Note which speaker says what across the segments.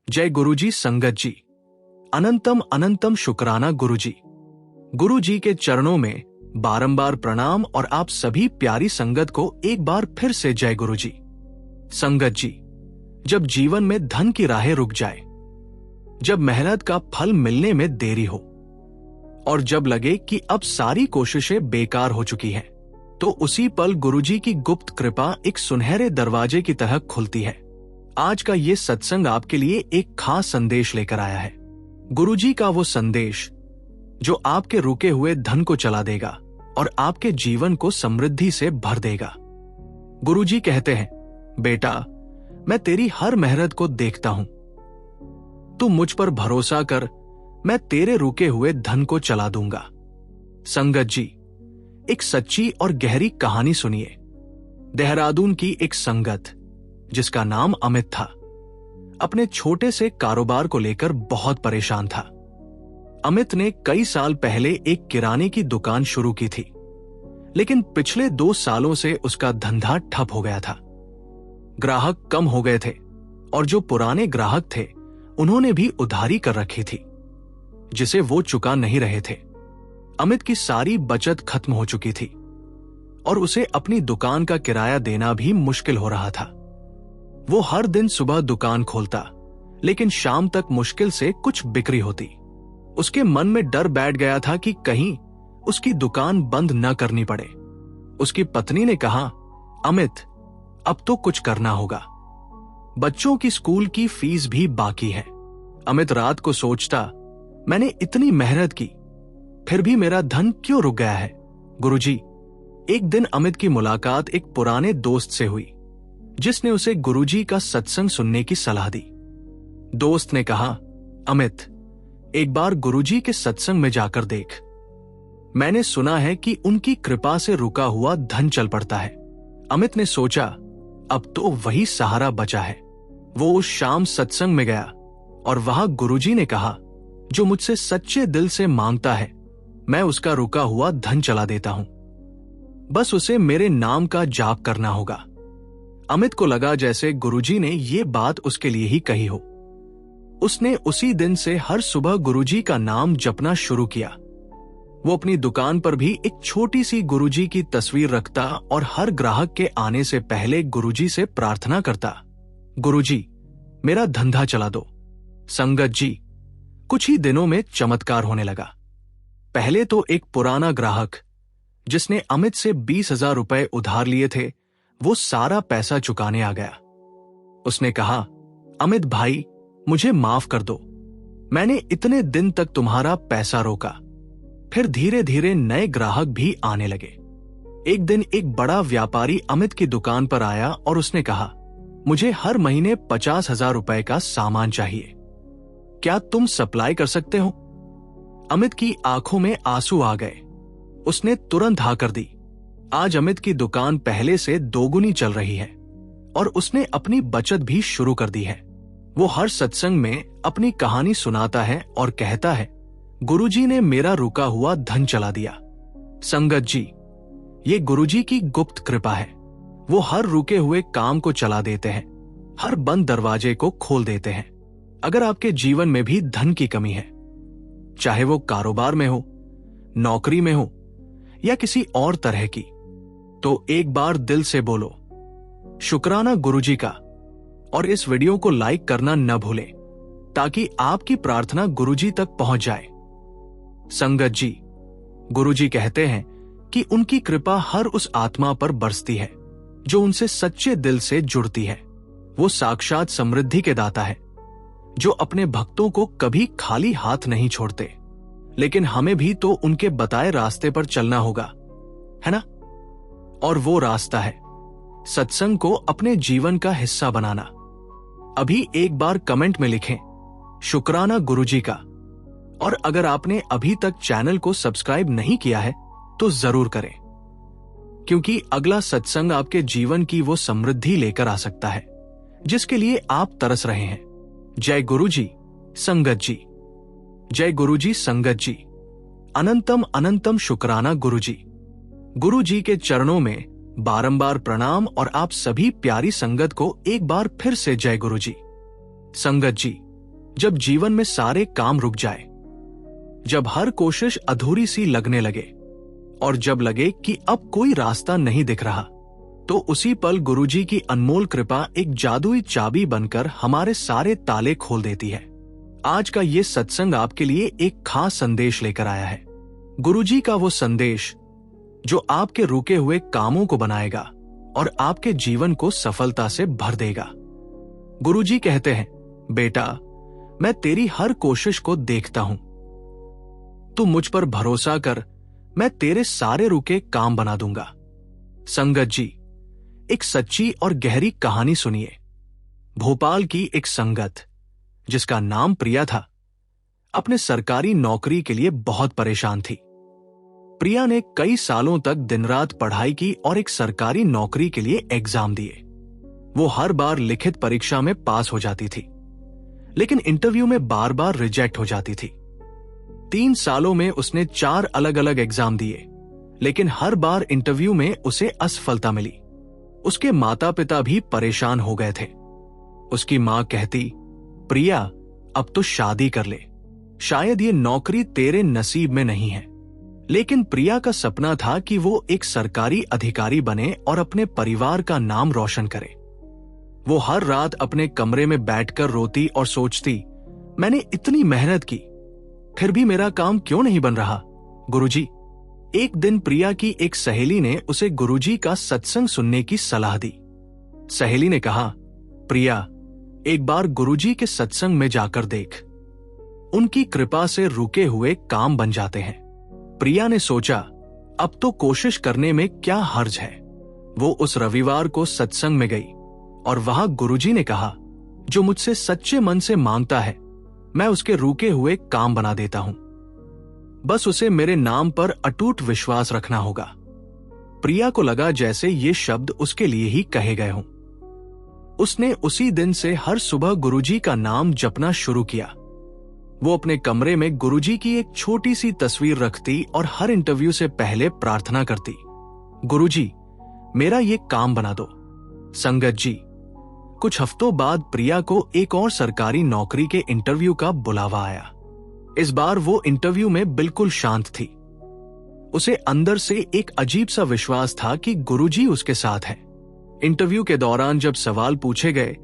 Speaker 1: जय गुरुजी संगत जी। अनंतम अनंतम शुक्राना गुरुजी। गुरुजी के चरणों में बारंबार प्रणाम और आप सभी प्यारी संगत को एक बार फिर से जय गुरुजी। संगत जी, जब जीवन में धन की राहें रुक जाए, जब मेहनत का फल मिलने में देरी हो और जब लगे कि अब सारी कोशिशें बेकार हो चुकी हैं, तो उसी पल गुरुजी की गुप्त कृपा एक सुनहरे दरवाजे की तरह खुलती है। आज का ये सत्संग आपके लिए एक खास संदेश लेकर आया है। गुरुजी का वो संदेश जो आपके रुके हुए धन को चला देगा और आपके जीवन को समृद्धि से भर देगा। गुरुजी कहते हैं, बेटा, मैं तेरी हर मेहनत को देखता हूं। तू मुझ पर भरोसा कर, मैं तेरे रुके हुए धन को चला दूंगा। संगत जी, एक सच्ची और गहरी कहानी सुनिए। देहरादून की एक संगत जिसका नाम अमित था, अपने छोटे से कारोबार को लेकर बहुत परेशान था। अमित ने कई साल पहले एक किराने की दुकान शुरू की थी, लेकिन पिछले 2 सालों से उसका धंधा ठप हो गया था। ग्राहक कम हो गए थे और जो पुराने ग्राहक थे उन्होंने भी उधारी कर रखी थी, जिसे वो चुका नहीं रहे थे। अमित की सारी बचत खत्म हो चुकी थी और उसे अपनी दुकान का किराया देना भी मुश्किल हो रहा था। वो हर दिन सुबह दुकान खोलता, लेकिन शाम तक मुश्किल से कुछ बिक्री होती। उसके मन में डर बैठ गया था कि कहीं उसकी दुकान बंद न करनी पड़े। उसकी पत्नी ने कहा, अमित, अब तो कुछ करना होगा। बच्चों की स्कूल की फीस भी बाकी है। अमित रात को सोचता, मैंने इतनी मेहनत की, फिर भी मेरा धन क्यों रुक गया है। गुरुजी, एक दिन अमित की मुलाकात एक पुराने दोस्त से हुई, जिसने उसे गुरुजी का सत्संग सुनने की सलाह दी। दोस्त ने कहा, अमित, एक बार गुरुजी के सत्संग में जाकर देख। मैंने सुना है कि उनकी कृपा से रुका हुआ धन चल पड़ता है। अमित ने सोचा, अब तो वही सहारा बचा है। वो उस शाम सत्संग में गया और वहां गुरुजी ने कहा, जो मुझसे सच्चे दिल से मांगता है, मैं उसका रुका हुआ धन चला देता हूं। बस उसे मेरे नाम का जाप करना होगा। अमित को लगा जैसे गुरुजी ने ये बात उसके लिए ही कही हो। उसने उसी दिन से हर सुबह गुरुजी का नाम जपना शुरू किया। वो अपनी दुकान पर भी एक छोटी सी गुरुजी की तस्वीर रखता और हर ग्राहक के आने से पहले गुरुजी से प्रार्थना करता, गुरुजी, मेरा धंधा चला दो। संगत जी, कुछ ही दिनों में चमत्कार होने लगा। पहले तो एक पुराना ग्राहक जिसने अमित से 20,000 रुपए उधार लिए थे, वो सारा पैसा चुकाने आ गया। उसने कहा, अमित भाई, मुझे माफ कर दो, मैंने इतने दिन तक तुम्हारा पैसा रोका। फिर धीरे धीरे नए ग्राहक भी आने लगे। एक दिन एक बड़ा व्यापारी अमित की दुकान पर आया और उसने कहा, मुझे हर महीने 50,000 रुपए का सामान चाहिए, क्या तुम सप्लाई कर सकते हो? अमित की आंखों में आंसू आ गए। उसने तुरंत हाँ कर दी। आज अमित की दुकान पहले से दोगुनी चल रही है और उसने अपनी बचत भी शुरू कर दी है। वो हर सत्संग में अपनी कहानी सुनाता है और कहता है, गुरुजी ने मेरा रुका हुआ धन चला दिया। संगत जी, ये गुरुजी की गुप्त कृपा है। वो हर रुके हुए काम को चला देते हैं, हर बंद दरवाजे को खोल देते हैं। अगर आपके जीवन में भी धन की कमी है, चाहे वो कारोबार में हो, नौकरी में हो या किसी और तरह की, तो एक बार दिल से बोलो, शुक्राना गुरुजी का, और इस वीडियो को लाइक करना न भूलें ताकि आपकी प्रार्थना गुरुजी तक पहुंच जाए। संगत जी, गुरुजी कहते हैं कि उनकी कृपा हर उस आत्मा पर बरसती है जो उनसे सच्चे दिल से जुड़ती है। वो साक्षात समृद्धि के दाता है, जो अपने भक्तों को कभी खाली हाथ नहीं छोड़ते। लेकिन हमें भी तो उनके बताए रास्ते पर चलना होगा, है ना? और वो रास्ता है सत्संग को अपने जीवन का हिस्सा बनाना। अभी एक बार कमेंट में लिखें, शुक्राना गुरुजी का। और अगर आपने अभी तक चैनल को सब्सक्राइब नहीं किया है तो जरूर करें, क्योंकि अगला सत्संग आपके जीवन की वो समृद्धि लेकर आ सकता है जिसके लिए आप तरस रहे हैं। जय गुरुजी संगत जी। जय गुरुजी संगत जी। अनंतम अनंतम शुक्राना गुरुजी। गुरुजी के चरणों में बारंबार प्रणाम और आप सभी प्यारी संगत को एक बार फिर से जय गुरुजी। संगत जी, जब जीवन में सारे काम रुक जाए, जब हर कोशिश अधूरी सी लगने लगे और जब लगे कि अब कोई रास्ता नहीं दिख रहा, तो उसी पल गुरुजी की अनमोल कृपा एक जादुई चाबी बनकर हमारे सारे ताले खोल देती है। आज का ये सत्संग आपके लिए एक खास संदेश लेकर आया है। गुरुजी का वो संदेश जो आपके रुके हुए कामों को बनाएगा और आपके जीवन को सफलता से भर देगा। गुरुजी कहते हैं, बेटा, मैं तेरी हर कोशिश को देखता हूं। तू मुझ पर भरोसा कर, मैं तेरे सारे रुके काम बना दूंगा। संगत जी, एक सच्ची और गहरी कहानी सुनिए। भोपाल की एक संगत जिसका नाम प्रिया था, अपने सरकारी नौकरी के लिए बहुत परेशान थी। प्रिया ने कई सालों तक दिन रात पढ़ाई की और एक सरकारी नौकरी के लिए एग्जाम दिए। वो हर बार लिखित परीक्षा में पास हो जाती थी, लेकिन इंटरव्यू में बार बार रिजेक्ट हो जाती थी। 3 सालों में उसने 4 अलग अलग एग्जाम दिए, लेकिन हर बार इंटरव्यू में उसे असफलता मिली। उसके माता पिता भी परेशान हो गए थे। उसकी मां कहती, प्रिया, अब तो शादी कर ले, शायद ये नौकरी तेरे नसीब में नहीं है। लेकिन प्रिया का सपना था कि वो एक सरकारी अधिकारी बने और अपने परिवार का नाम रोशन करे। वो हर रात अपने कमरे में बैठकर रोती और सोचती, मैंने इतनी मेहनत की, फिर भी मेरा काम क्यों नहीं बन रहा। गुरुजी, एक दिन प्रिया की एक सहेली ने उसे गुरुजी का सत्संग सुनने की सलाह दी। सहेली ने कहा, प्रिया, एक बार गुरुजी के सत्संग में जाकर देख, उनकी कृपा से रुके हुए काम बन जाते हैं। प्रिया ने सोचा, अब तो कोशिश करने में क्या हर्ज है। वो उस रविवार को सत्संग में गई और वहां गुरुजी ने कहा, जो मुझसे सच्चे मन से मांगता है, मैं उसके रुके हुए काम बना देता हूं। बस उसे मेरे नाम पर अटूट विश्वास रखना होगा। प्रिया को लगा जैसे ये शब्द उसके लिए ही कहे गए हों। उसने उसी दिन से हर सुबह गुरुजी का नाम जपना शुरू किया। वो अपने कमरे में गुरुजी की एक छोटी सी तस्वीर रखती और हर इंटरव्यू से पहले प्रार्थना करती, गुरुजी, मेरा ये काम बना दो। संगत जी, कुछ हफ्तों बाद प्रिया को एक और सरकारी नौकरी के इंटरव्यू का बुलावा आया। इस बार वो इंटरव्यू में बिल्कुल शांत थी। उसे अंदर से एक अजीब सा विश्वास था कि गुरुजी उसके साथ है। इंटरव्यू के दौरान जब सवाल पूछे गए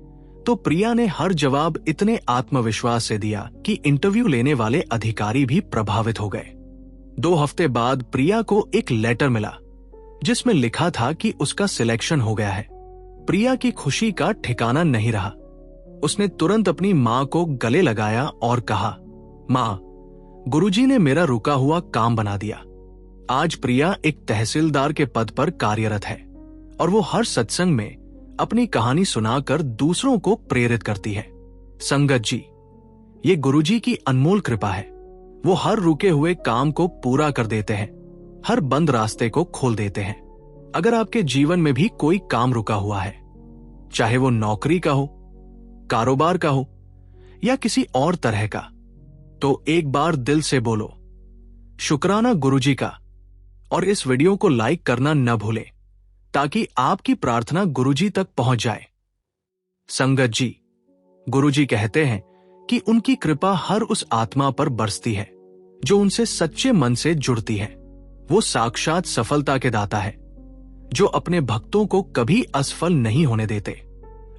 Speaker 1: तो प्रिया ने हर जवाब इतने आत्मविश्वास से दिया कि इंटरव्यू लेने वाले अधिकारी भी प्रभावित हो गए। 2 हफ्ते बाद प्रिया को एक लेटर मिला जिसमें लिखा था कि उसका सिलेक्शन हो गया है। प्रिया की खुशी का ठिकाना नहीं रहा। उसने तुरंत अपनी मां को गले लगाया और कहा, मां, गुरुजी ने मेरा रुका हुआ काम बना दिया। आज प्रिया एक तहसीलदार के पद पर कार्यरत है और वो हर सत्संग में अपनी कहानी सुनाकर दूसरों को प्रेरित करती है। संगत जी, ये गुरुजी की अनमोल कृपा है। वो हर रुके हुए काम को पूरा कर देते हैं, हर बंद रास्ते को खोल देते हैं। अगर आपके जीवन में भी कोई काम रुका हुआ है, चाहे वो नौकरी का हो, कारोबार का हो या किसी और तरह का, तो एक बार दिल से बोलो, शुक्राना गुरुजी का, और इस वीडियो को लाइक करना न भूलें ताकि आपकी प्रार्थना गुरुजी तक पहुंच जाए। संगत जी, गुरुजी कहते हैं कि उनकी कृपा हर उस आत्मा पर बरसती है जो उनसे सच्चे मन से जुड़ती है। वो साक्षात सफलता के दाता है जो अपने भक्तों को कभी असफल नहीं होने देते।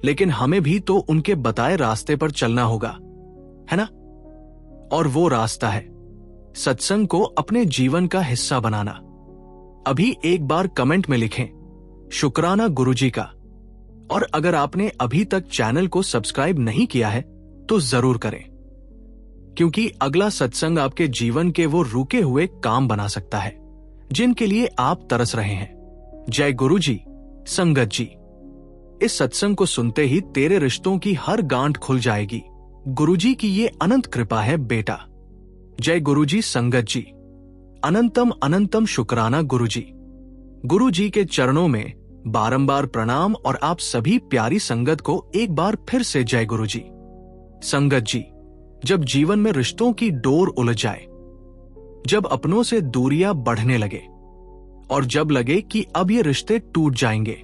Speaker 1: लेकिन हमें भी तो उनके बताए रास्ते पर चलना होगा, है ना? और वो रास्ता है सत्संग को अपने जीवन का हिस्सा बनाना। अभी एक बार कमेंट में लिखें, शुक्राना गुरुजी का। और अगर आपने अभी तक चैनल को सब्सक्राइब नहीं किया है तो जरूर करें, क्योंकि अगला सत्संग आपके जीवन के वो रुके हुए काम बना सकता है जिनके लिए आप तरस रहे हैं। जय गुरुजी। संगत जी, इस सत्संग को सुनते ही तेरे रिश्तों की हर गांठ खुल जाएगी। गुरुजी की ये अनंत कृपा है बेटा। जय गुरुजी। संगत जी, अनंतम अनंतम शुक्राना गुरुजी। गुरुजी के चरणों में बारंबार प्रणाम और आप सभी प्यारी संगत को एक बार फिर से जय गुरुजी। संगत जी, जब जीवन में रिश्तों की डोर उलझ जाए, जब अपनों से दूरियां बढ़ने लगे और जब लगे कि अब ये रिश्ते टूट जाएंगे,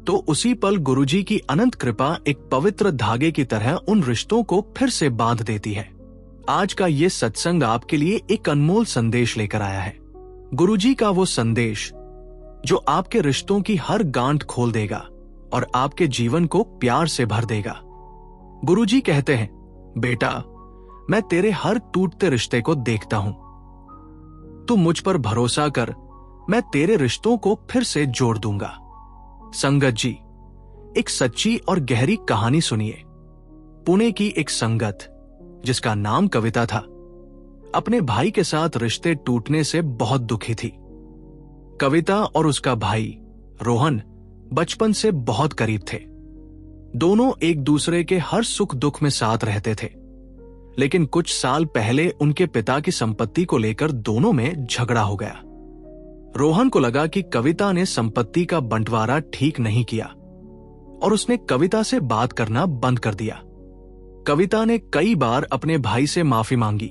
Speaker 1: तो उसी पल गुरुजी की अनंत कृपा एक पवित्र धागे की तरह उन रिश्तों को फिर से बांध देती है। आज का ये सत्संग आपके लिए एक अनमोल संदेश लेकर आया है। गुरुजी का वो संदेश जो आपके रिश्तों की हर गांठ खोल देगा और आपके जीवन को प्यार से भर देगा। गुरुजी कहते हैं, बेटा, मैं तेरे हर टूटते रिश्ते को देखता हूं। तू मुझ पर भरोसा कर, मैं तेरे रिश्तों को फिर से जोड़ दूंगा। संगत जी, एक सच्ची और गहरी कहानी सुनिए। पुणे की एक संगत जिसका नाम कविता था, अपने भाई के साथ रिश्ते टूटने से बहुत दुखी थी। कविता और उसका भाई रोहन बचपन से बहुत करीब थे। दोनों एक दूसरे के हर सुख दुख में साथ रहते थे, लेकिन कुछ साल पहले उनके पिता की संपत्ति को लेकर दोनों में झगड़ा हो गया। रोहन को लगा कि कविता ने संपत्ति का बंटवारा ठीक नहीं किया और उसने कविता से बात करना बंद कर दिया। कविता ने कई बार अपने भाई से माफी मांगी,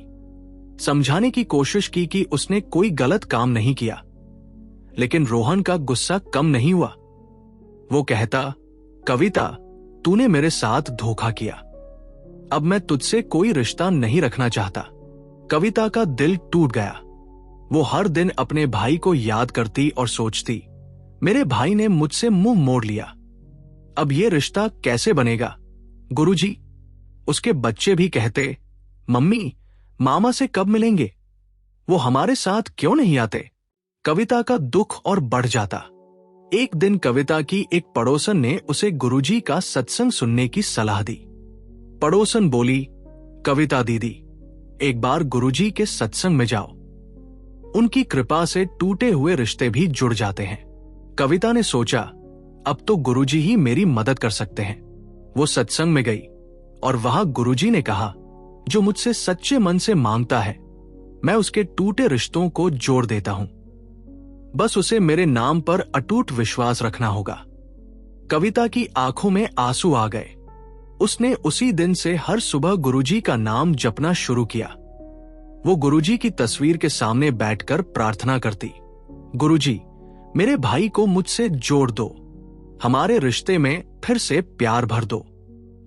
Speaker 1: समझाने की कोशिश की कि उसने कोई गलत काम नहीं किया, लेकिन रोहन का गुस्सा कम नहीं हुआ। वो कहता, कविता, तूने मेरे साथ धोखा किया, अब मैं तुझसे कोई रिश्ता नहीं रखना चाहता। कविता का दिल टूट गया। वो हर दिन अपने भाई को याद करती और सोचती, मेरे भाई ने मुझसे मुंह मोड़ लिया, अब ये रिश्ता कैसे बनेगा। गुरुजी, उसके बच्चे भी कहते, मम्मी, मामा से कब मिलेंगे, वो हमारे साथ क्यों नहीं आते। कविता का दुख और बढ़ जाता। एक दिन कविता की एक पड़ोसन ने उसे गुरुजी का सत्संग सुनने की सलाह दी। पड़ोसन बोली, कविता दीदी, एक बार गुरुजी के सत्संग में जाओ, उनकी कृपा से टूटे हुए रिश्ते भी जुड़ जाते हैं। कविता ने सोचा, अब तो गुरुजी ही मेरी मदद कर सकते हैं। वो सत्संग में गई और वहां गुरुजी ने कहा, जो मुझसे सच्चे मन से मांगता है, मैं उसके टूटे रिश्तों को जोड़ देता हूं। बस उसे मेरे नाम पर अटूट विश्वास रखना होगा। कविता की आंखों में आंसू आ गए। उसने उसी दिन से हर सुबह गुरुजी का नाम जपना शुरू किया। वो गुरुजी की तस्वीर के सामने बैठकर प्रार्थना करती, गुरुजी, मेरे भाई को मुझसे जोड़ दो, हमारे रिश्ते में फिर से प्यार भर दो।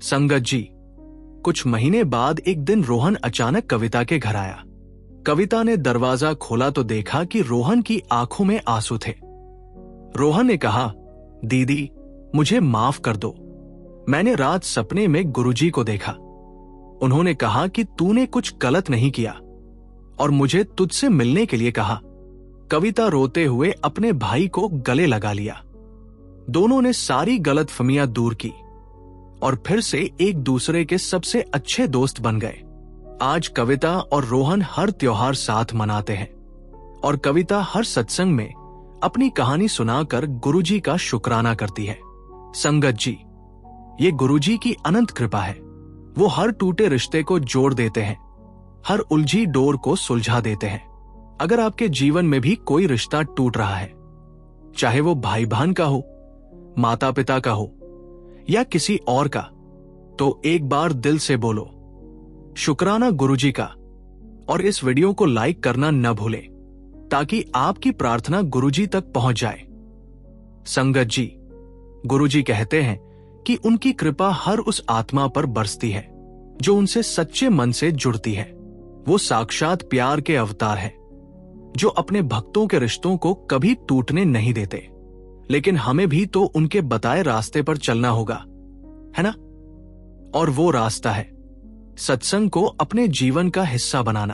Speaker 1: संगत जी, कुछ महीने बाद एक दिन रोहन अचानक कविता के घर आया। कविता ने दरवाजा खोला तो देखा कि रोहन की आंखों में आंसू थे। रोहन ने कहा, दीदी, मुझे माफ कर दो, मैंने रात सपने में गुरुजी को देखा। उन्होंने कहा कि तूने कुछ गलत नहीं किया और मुझे तुझसे मिलने के लिए कहा। कविता रोते हुए अपने भाई को गले लगा लिया। दोनों ने सारी गलतफहमियां दूर की और फिर से एक दूसरे के सबसे अच्छे दोस्त बन गए। आज कविता और रोहन हर त्योहार साथ मनाते हैं और कविता हर सत्संग में अपनी कहानी सुनाकर गुरुजी का शुक्राना करती है। संगत जी, ये गुरुजी की अनंत कृपा है। वो हर टूटे रिश्ते को जोड़ देते हैं, हर उलझी डोर को सुलझा देते हैं। अगर आपके जीवन में भी कोई रिश्ता टूट रहा है, चाहे वो भाई बहन का हो, माता पिता का हो या किसी और का, तो एक बार दिल से बोलो, शुक्राना गुरुजी का, और इस वीडियो को लाइक करना न भूलें ताकि आपकी प्रार्थना गुरुजी तक पहुंच जाए। संगत जी, गुरुजी कहते हैं कि उनकी कृपा हर उस आत्मा पर बरसती है जो उनसे सच्चे मन से जुड़ती है। वो साक्षात प्यार के अवतार है जो अपने भक्तों के रिश्तों को कभी टूटने नहीं देते। लेकिन हमें भी तो उनके बताए रास्ते पर चलना होगा, है ना? और वो रास्ता है सत्संग को अपने जीवन का हिस्सा बनाना।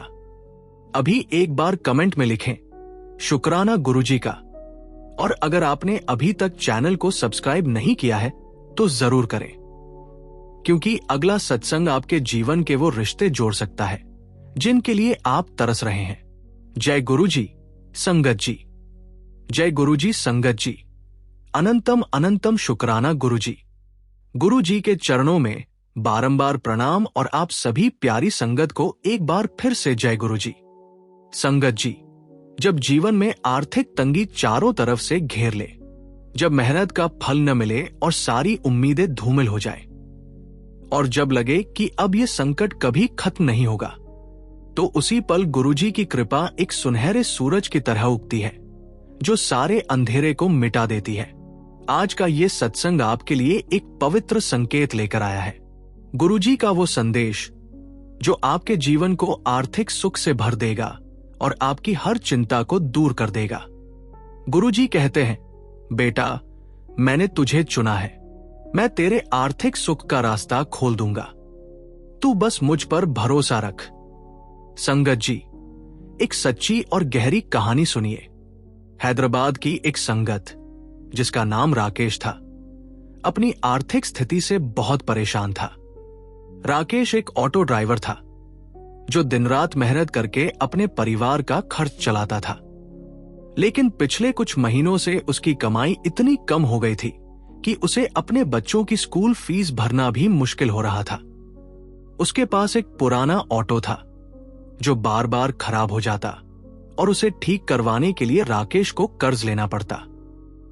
Speaker 1: अभी एक बार कमेंट में लिखें, शुक्राना गुरुजी का। और अगर आपने अभी तक चैनल को सब्सक्राइब नहीं किया है तो जरूर करें, क्योंकि अगला सत्संग आपके जीवन के वो रिश्ते जोड़ सकता है जिनके लिए आप तरस रहे हैं। जय गुरुजी, संगत जी। जय गुरुजी, संगत जी। अनंतम अनंतम शुक्राना गुरुजी। गुरुजी के चरणों में बारंबार प्रणाम और आप सभी प्यारी संगत को एक बार फिर से जय गुरुजी। संगत जी, जब जीवन में आर्थिक तंगी चारों तरफ से घेर ले, जब मेहनत का फल न मिले और सारी उम्मीदें धूमिल हो जाए, और जब लगे कि अब ये संकट कभी खत्म नहीं होगा, तो उसी पल गुरुजी की कृपा एक सुनहरे सूरज की तरह उगती है जो सारे अंधेरे को मिटा देती है। आज का ये सत्संग आपके लिए एक पवित्र संकेत लेकर आया है। गुरुजी का वो संदेश जो आपके जीवन को आर्थिक सुख से भर देगा और आपकी हर चिंता को दूर कर देगा। गुरुजी कहते हैं, बेटा, मैंने तुझे चुना है। मैं तेरे आर्थिक सुख का रास्ता खोल दूंगा। तू बस मुझ पर भरोसा रख। संगत जी, एक सच्ची और गहरी कहानी सुनिए। हैदराबाद की एक संगत जिसका नाम राकेश था, अपनी आर्थिक स्थिति से बहुत परेशान था। राकेश एक ऑटो ड्राइवर था जो दिन रात मेहनत करके अपने परिवार का खर्च चलाता था। लेकिन पिछले कुछ महीनों से उसकी कमाई इतनी कम हो गई थी कि उसे अपने बच्चों की स्कूल फीस भरना भी मुश्किल हो रहा था। उसके पास एक पुराना ऑटो था जो बार बार खराब हो जाता और उसे ठीक करवाने के लिए राकेश को कर्ज लेना पड़ता।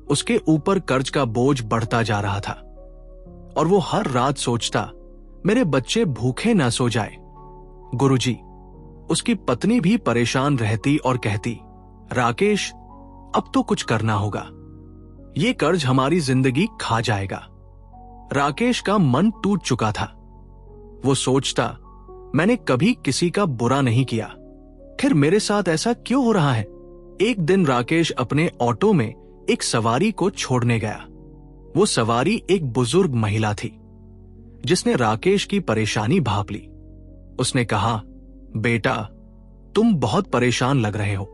Speaker 1: उसके ऊपर कर्ज का बोझ बढ़ता जा रहा था और वो हर रात सोचता, मेरे बच्चे भूखे ना सो जाए। गुरुजी, उसकी पत्नी भी परेशान रहती और कहती, राकेश, अब तो कुछ करना होगा। ये कर्ज हमारी जिंदगी खा जाएगा। राकेश का मन टूट चुका था। वो सोचता, मैंने कभी किसी का बुरा नहीं किया, फिर मेरे साथ ऐसा क्यों हो रहा है। एक दिन राकेश अपने ऑटो में एक सवारी को छोड़ने गया। वो सवारी एक बुजुर्ग महिला थी जिसने राकेश की परेशानी भांप ली। उसने कहा, बेटा, तुम बहुत परेशान लग रहे हो,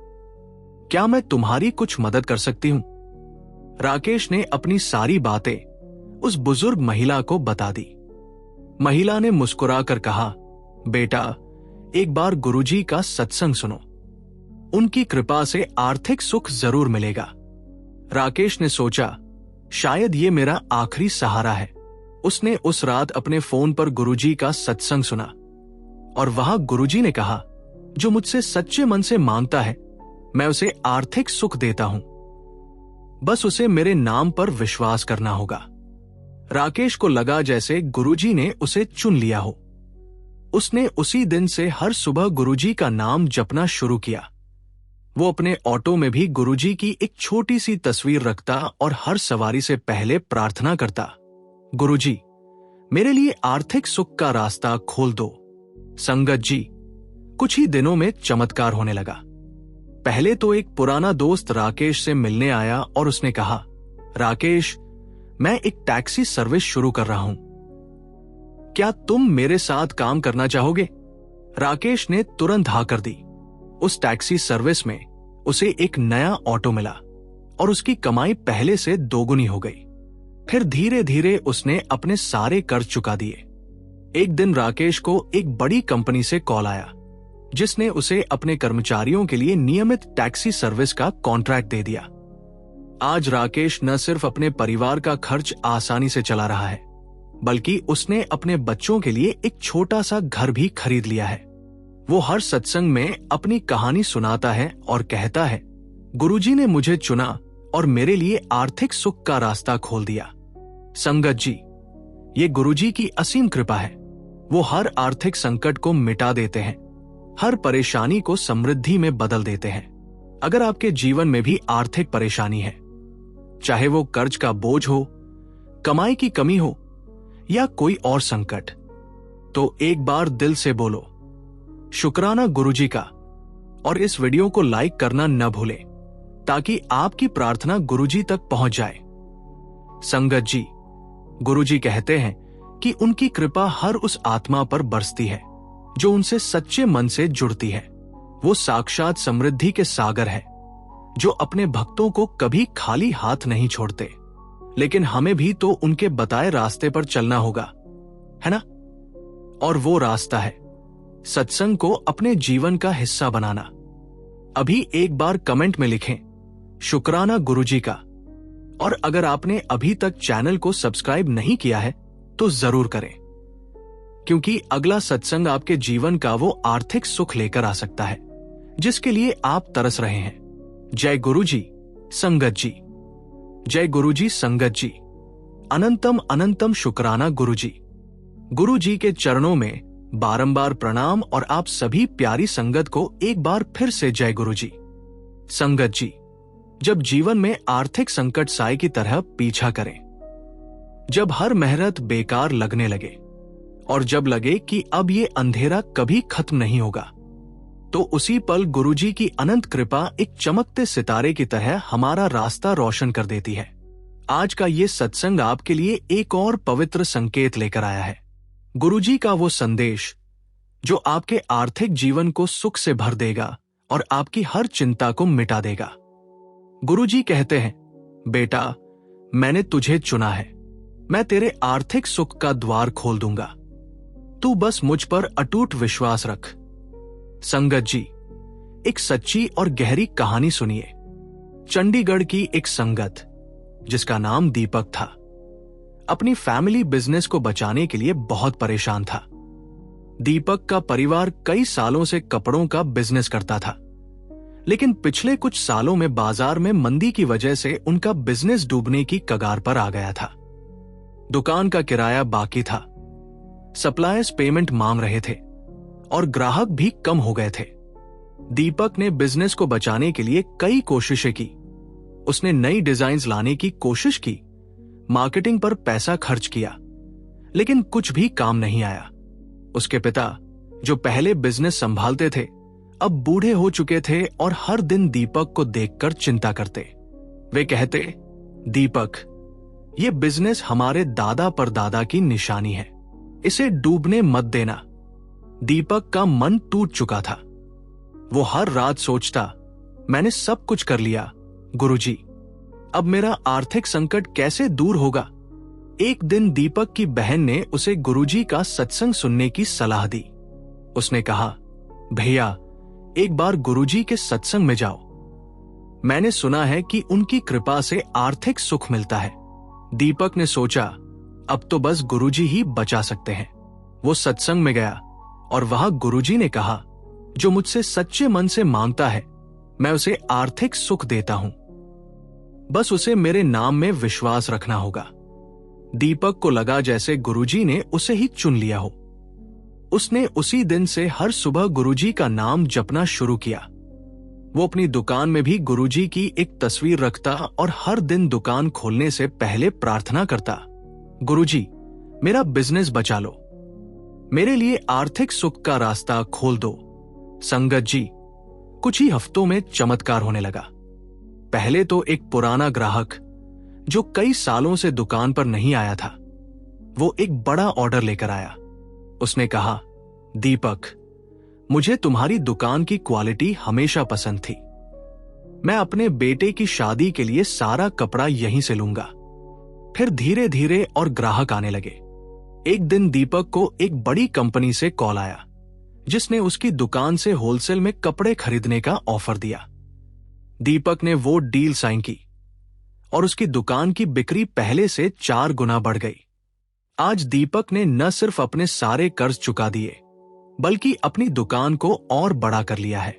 Speaker 1: क्या मैं तुम्हारी कुछ मदद कर सकती हूं? राकेश ने अपनी सारी बातें उस बुजुर्ग महिला को बता दी। महिला ने मुस्कुराकर कहा, बेटा, एक बार गुरुजी का सत्संग सुनो, उनकी कृपा से आर्थिक सुख जरूर मिलेगा। राकेश ने सोचा, शायद ये मेरा आखिरी सहारा है। उसने उस रात अपने फोन पर गुरुजी का सत्संग सुना और वहां गुरुजी ने कहा, जो मुझसे सच्चे मन से मांगता है मैं उसे आर्थिक सुख देता हूं, बस उसे मेरे नाम पर विश्वास करना होगा। राकेश को लगा जैसे गुरुजी ने उसे चुन लिया हो। उसने उसी दिन से हर सुबह गुरुजी का नाम जपना शुरू किया। वो अपने ऑटो में भी गुरुजी की एक छोटी सी तस्वीर रखता और हर सवारी से पहले प्रार्थना करता, गुरुजी, मेरे लिए आर्थिक सुख का रास्ता खोल दो। संगत जी, कुछ ही दिनों में चमत्कार होने लगा। पहले तो एक पुराना दोस्त राकेश से मिलने आया और उसने कहा, राकेश, मैं एक टैक्सी सर्विस शुरू कर रहा हूं, क्या तुम मेरे साथ काम करना चाहोगे? राकेश ने तुरंत हाँ कर दी। उस टैक्सी सर्विस में उसे एक नया ऑटो मिला और उसकी कमाई पहले से दोगुनी हो गई। फिर धीरे धीरे उसने अपने सारे कर्ज चुका दिए। एक दिन राकेश को एक बड़ी कंपनी से कॉल आया जिसने उसे अपने कर्मचारियों के लिए नियमित टैक्सी सर्विस का कॉन्ट्रैक्ट दे दिया। आज राकेश न सिर्फ अपने परिवार का खर्च आसानी से चला रहा है, बल्कि उसने अपने बच्चों के लिए एक छोटा सा घर भी खरीद लिया है। वो हर सत्संग में अपनी कहानी सुनाता है और कहता है, गुरुजी ने मुझे चुना और मेरे लिए आर्थिक सुख का रास्ता खोल दिया। संगत जी, ये गुरुजी की असीम कृपा है। वो हर आर्थिक संकट को मिटा देते हैं, हर परेशानी को समृद्धि में बदल देते हैं। अगर आपके जीवन में भी आर्थिक परेशानी है, चाहे वो कर्ज का बोझ हो, कमाई की कमी हो या कोई और संकट, तो एक बार दिल से बोलो, शुक्राना गुरुजी का, और इस वीडियो को लाइक करना न भूलें ताकि आपकी प्रार्थना गुरुजी तक पहुंच जाए। संगत जी, गुरुजी कहते हैं कि उनकी कृपा हर उस आत्मा पर बरसती है जो उनसे सच्चे मन से जुड़ती है। वो साक्षात समृद्धि के सागर है जो अपने भक्तों को कभी खाली हाथ नहीं छोड़ते। लेकिन हमें भी तो उनके बताए रास्ते पर चलना होगा, है ना? और वो रास्ता है सत्संग को अपने जीवन का हिस्सा बनाना। अभी एक बार कमेंट में लिखें, शुक्राना गुरुजी का। और अगर आपने अभी तक चैनल को सब्सक्राइब नहीं किया है तो जरूर करें, क्योंकि अगला सत्संग आपके जीवन का वो आर्थिक सुख लेकर आ सकता है जिसके लिए आप तरस रहे हैं। जय गुरुजी, संगत जी। जय गुरुजी, संगत जी। अनंतम अनंतम शुक्राना गुरुजी। गुरुजी के चरणों में बारंबार प्रणाम और आप सभी प्यारी संगत को एक बार फिर से जय गुरुजी। संगत जी, जब जीवन में आर्थिक संकट साए की तरह पीछा करें, जब हर मेहनत बेकार लगने लगे और जब लगे कि अब ये अंधेरा कभी खत्म नहीं होगा, तो उसी पल गुरुजी की अनंत कृपा एक चमकते सितारे की तरह हमारा रास्ता रोशन कर देती है। आज का ये सत्संग आपके लिए एक और पवित्र संकेत लेकर आया है। गुरुजी का वो संदेश जो आपके आर्थिक जीवन को सुख से भर देगा और आपकी हर चिंता को मिटा देगा। गुरुजी कहते हैं, बेटा, मैंने तुझे चुना है। मैं तेरे आर्थिक सुख का द्वार खोल दूंगा। तू बस मुझ पर अटूट विश्वास रख। संगत जी, एक सच्ची और गहरी कहानी सुनिए। चंडीगढ़ की एक संगत जिसका नाम दीपक था, अपनी फैमिली बिजनेस को बचाने के लिए बहुत परेशान था। दीपक का परिवार कई सालों से कपड़ों का बिजनेस करता था, लेकिन पिछले कुछ सालों में बाजार में मंदी की वजह से उनका बिजनेस डूबने की कगार पर आ गया था। दुकान का किराया बाकी था, सप्लायर्स पेमेंट मांग रहे थे और ग्राहक भी कम हो गए थे। दीपक ने बिजनेस को बचाने के लिए कई कोशिशें की। उसने नई डिजाइन्स लाने की कोशिश की, मार्केटिंग पर पैसा खर्च किया, लेकिन कुछ भी काम नहीं आया। उसके पिता, जो पहले बिजनेस संभालते थे, अब बूढ़े हो चुके थे और हर दिन दीपक को देखकर चिंता करते। वे कहते, दीपक, ये बिजनेस हमारे दादा परदादा की निशानी है, इसे डूबने मत देना। दीपक का मन टूट चुका था। वो हर रात सोचता, मैंने सब कुछ कर लिया गुरुजी, अब मेरा आर्थिक संकट कैसे दूर होगा। एक दिन दीपक की बहन ने उसे गुरुजी का सत्संग सुनने की सलाह दी। उसने कहा, भैया, एक बार गुरुजी के सत्संग में जाओ। मैंने सुना है कि उनकी कृपा से आर्थिक सुख मिलता है। दीपक ने सोचा, अब तो बस गुरुजी ही बचा सकते हैं। वो सत्संग में गया और वहां गुरुजी ने कहा, जो मुझसे सच्चे मन से मांगता है, मैं उसे आर्थिक सुख देता हूं। बस उसे मेरे नाम में विश्वास रखना होगा। दीपक को लगा जैसे गुरुजी ने उसे ही चुन लिया हो। उसने उसी दिन से हर सुबह गुरुजी का नाम जपना शुरू किया। वो अपनी दुकान में भी गुरुजी की एक तस्वीर रखता और हर दिन दुकान खोलने से पहले प्रार्थना करता, गुरुजी, मेरा बिजनेस बचा लो, मेरे लिए आर्थिक सुख का रास्ता खोल दो। संगत जी, कुछ ही हफ्तों में चमत्कार होने लगा। पहले तो एक पुराना ग्राहक जो कई सालों से दुकान पर नहीं आया था, वो एक बड़ा ऑर्डर लेकर आया। उसने कहा, दीपक, मुझे तुम्हारी दुकान की क्वालिटी हमेशा पसंद थी। मैं अपने बेटे की शादी के लिए सारा कपड़ा यहीं से लूंगा। फिर धीरे धीरे और ग्राहक आने लगे। एक दिन दीपक को एक बड़ी कंपनी से कॉल आया, जिसने उसकी दुकान से होलसेल में कपड़े खरीदने का ऑफर दिया। दीपक ने वो डील साइन की और उसकी दुकान की बिक्री पहले से 4 गुना बढ़ गई। आज दीपक ने न सिर्फ अपने सारे कर्ज चुका दिए, बल्कि अपनी दुकान को और बड़ा कर लिया है।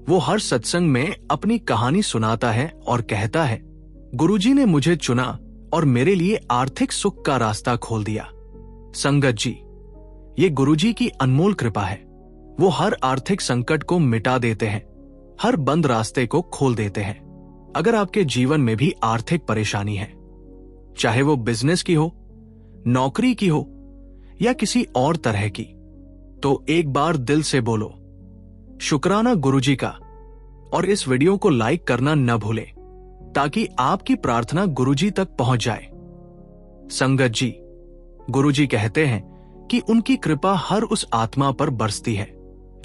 Speaker 1: वो हर सत्संग में अपनी कहानी सुनाता है और कहता है, गुरुजी ने मुझे चुना और मेरे लिए आर्थिक सुख का रास्ता खोल दिया। संगत जी, ये गुरुजी की अनमोल कृपा है। वो हर आर्थिक संकट को मिटा देते हैं, हर बंद रास्ते को खोल देते हैं। अगर आपके जीवन में भी आर्थिक परेशानी है, चाहे वो बिजनेस की हो, नौकरी की हो या किसी और तरह की, तो एक बार दिल से बोलो, शुक्राना गुरुजी का, और इस वीडियो को लाइक करना न भूलें ताकि आपकी प्रार्थना गुरुजी तक पहुंच जाए। संगत जी, गुरुजी कहते हैं कि उनकी कृपा हर उस आत्मा पर बरसती है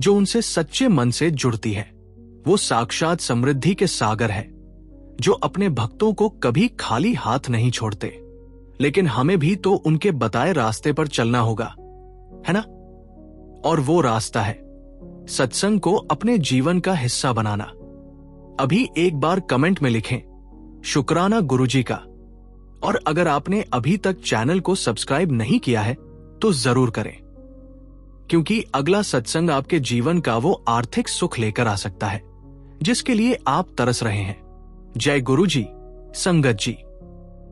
Speaker 1: जो उनसे सच्चे मन से जुड़ती है। वो साक्षात समृद्धि के सागर है जो अपने भक्तों को कभी खाली हाथ नहीं छोड़ते। लेकिन हमें भी तो उनके बताए रास्ते पर चलना होगा, है ना? और वो रास्ता है सत्संग को अपने जीवन का हिस्सा बनाना। अभी एक बार कमेंट में लिखें, शुक्राना गुरुजी का। और अगर आपने अभी तक चैनल को सब्सक्राइब नहीं किया है तो जरूर करें, क्योंकि अगला सत्संग आपके जीवन का वो आर्थिक सुख लेकर आ सकता है जिसके लिए आप तरस रहे हैं। जय गुरुजी, संगत जी।